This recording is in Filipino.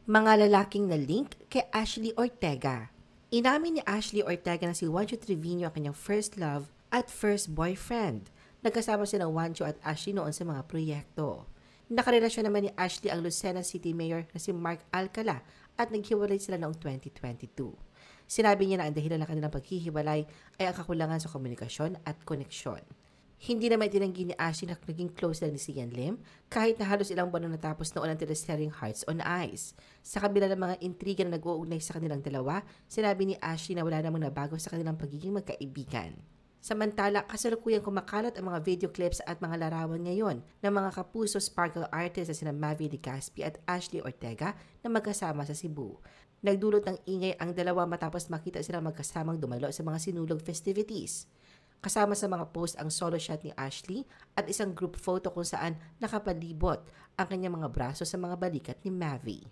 Mga lalaking na link kay Ashley Ortega. Inamin ni Ashley Ortega na si Juancho Trevino ang kanyang first love at first boyfriend. Nagkasama sila Juancho at Ashley noon sa mga proyekto. Nakarelasyon naman ni Ashley ang Lucena City Mayor na si Mark Alcala at naghiwalay sila noong 2022. Sinabi niya na ang dahilan ng kanilang paghihiwalay ay ang kakulangan sa komunikasyon at koneksyon. Hindi naman itinanggi ni Ashley na naging close lang ni Sian Lim kahit na halos ilang buwan na natapos noon ang teleseryeng Hearts on Ice. Sa kabila ng mga intriga na nag-uugnay sa kanilang dalawa, sinabi ni Ashley na wala namang nabago sa kanilang pagiging magkaibigan. Samantala, kasalukuyang kumakalat ang mga video clips at mga larawan ngayon ng mga kapuso sparkle artists na sina Mavi Legaspi at Ashley Ortega na magkasama sa Cebu. Nagdulot ng ingay ang dalawa matapos makita silang magkasamang dumalo sa mga sinulog festivities. Kasama sa mga post ang solo shot ni Ashley at isang group photo kung saan nakapalibot ang kanyang mga braso sa mga balikat ni Mavi.